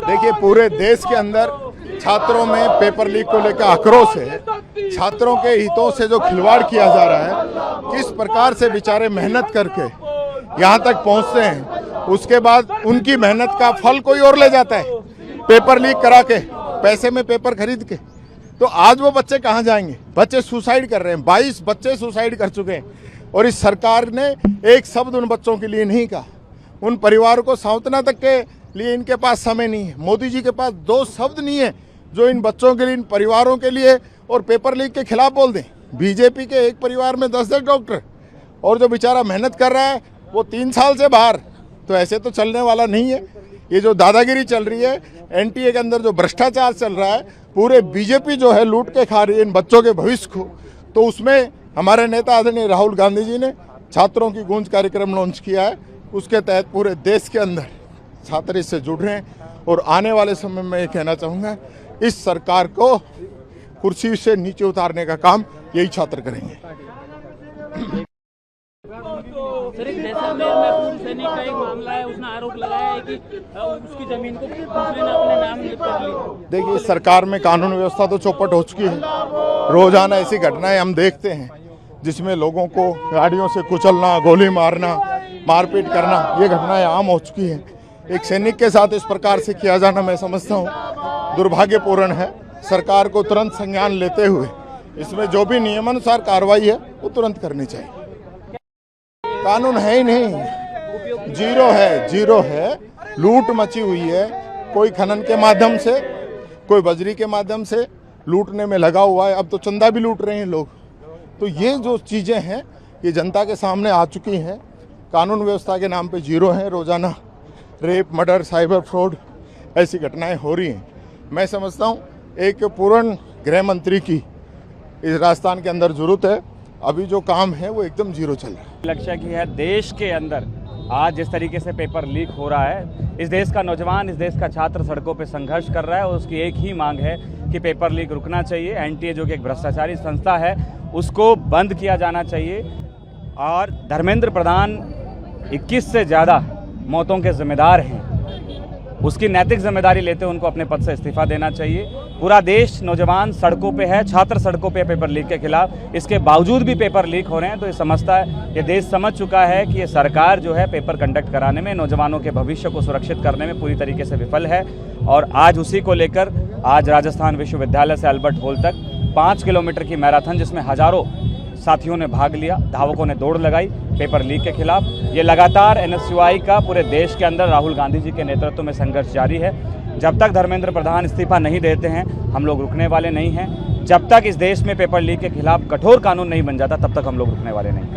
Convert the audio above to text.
देखिए, पूरे देश के अंदर छात्रों में पेपर लीक को लेकर आक्रोश है। छात्रों के हितों से जो खिलवाड़ किया जा रहा है, किस प्रकार से बेचारे मेहनत करके यहाँ तक पहुँचते हैं, उसके बाद उनकी मेहनत का फल कोई और ले जाता है पेपर लीक करा के, पैसे में पेपर खरीद के। तो आज वो बच्चे कहाँ जाएंगे? बच्चे सुसाइड कर रहे हैं, 22 बच्चे सुसाइड कर चुके हैं और इस सरकार ने एक शब्द उन बच्चों के लिए नहीं कहा। उन परिवारों को सांत्वना तक के लिए इनके पास समय नहीं है। मोदी जी के पास 2 शब्द नहीं है जो इन बच्चों के लिए, इन परिवारों के लिए और पेपर लीक के खिलाफ बोल दें। बीजेपी के एक परिवार में 10-10 डॉक्टर, और जो बेचारा मेहनत कर रहा है वो 3 साल से बाहर। तो ऐसे तो चलने वाला नहीं है। ये जो दादागिरी चल रही है, एनटीए के अंदर जो भ्रष्टाचार चल रहा है, पूरे बीजेपी जो है लूट के खा रही है इन बच्चों के भविष्य को। तो उसमें हमारे नेता आदरणीय राहुल गांधी जी ने छात्रों की गूंज कार्यक्रम लॉन्च किया है। उसके तहत पूरे देश के अंदर छात्र इससे जुड़ रहे हैं और आने वाले समय में ये कहना चाहूँगा, इस सरकार को कुर्सी से नीचे उतारने का काम यही छात्र करेंगे। सर, एक जैसलमेर में पूर्व सैनिक का एक मामला है, उसने आरोप लगाया है कि उसकी जमीन को दूसरे ने अपने नाम कर ली। देखिए, इस सरकार में कानून व्यवस्था तो चौपट हो चुकी है। रोजाना ऐसी घटनाएं हम देखते हैं जिसमें लोगों को गाड़ियों से कुचलना, गोली मारना, मारपीट करना, ये घटनाएं आम हो चुकी हैं। एक सैनिक के साथ इस प्रकार से किया जाना, मैं समझता हूँ दुर्भाग्यपूर्ण है। सरकार को तुरंत संज्ञान लेते हुए इसमें जो भी नियमानुसार कार्रवाई है वो तुरंत करनी चाहिए। कानून है ही नहीं, जीरो है। लूट मची हुई है, कोई खनन के माध्यम से, कोई बजरी के माध्यम से लूटने में लगा हुआ है। अब तो चंदा भी लूट रहे हैं लोग। तो ये जो चीज़ें हैं ये जनता के सामने आ चुकी हैं। कानून व्यवस्था के नाम पे जीरो है। रोजाना रेप, मर्डर, साइबर फ्रॉड, ऐसी घटनाएं हो रही हैं। मैं समझता हूँ एक पूर्ण गृह मंत्री की इस राजस्थान के अंदर जरूरत है। अभी जो काम है वो एकदम जीरो चल रहा है। लक्ष्य की है, देश के अंदर आज जिस तरीके से पेपर लीक हो रहा है, इस देश का नौजवान, इस देश का छात्र सड़कों पे संघर्ष कर रहा है और उसकी एक ही मांग है कि पेपर लीक रुकना चाहिए। एनटीए जो कि एक भ्रष्टाचारी संस्था है, उसको बंद किया जाना चाहिए। और धर्मेंद्र प्रधान 21 से ज़्यादा मौतों के जिम्मेदार हैं, उसकी नैतिक जिम्मेदारी लेते हुए उनको अपने पद से इस्तीफा देना चाहिए। पूरा देश नौजवान सड़कों पे है, छात्र सड़कों पे पेपर लीक के खिलाफ। इसके बावजूद भी पेपर लीक हो रहे हैं। तो ये समझता है, ये देश समझ चुका है कि ये सरकार जो है पेपर कंडक्ट कराने में, नौजवानों के भविष्य को सुरक्षित करने में पूरी तरीके से विफल है। और आज उसी को लेकर आज राजस्थान विश्वविद्यालय से अल्बर्ट हॉल तक 5 किलोमीटर की मैराथन, जिसमें हजारों साथियों ने भाग लिया, धावकों ने दौड़ लगाई पेपर लीक के खिलाफ। ये लगातार एनएसयूआई का पूरे देश के अंदर राहुल गांधी जी के नेतृत्व में संघर्ष जारी है। जब तक धर्मेंद्र प्रधान इस्तीफा नहीं देते हैं, हम लोग रुकने वाले नहीं हैं। जब तक इस देश में पेपर लीक के खिलाफ कठोर कानून नहीं बन जाता, तब तक हम लोग रुकने वाले नहीं।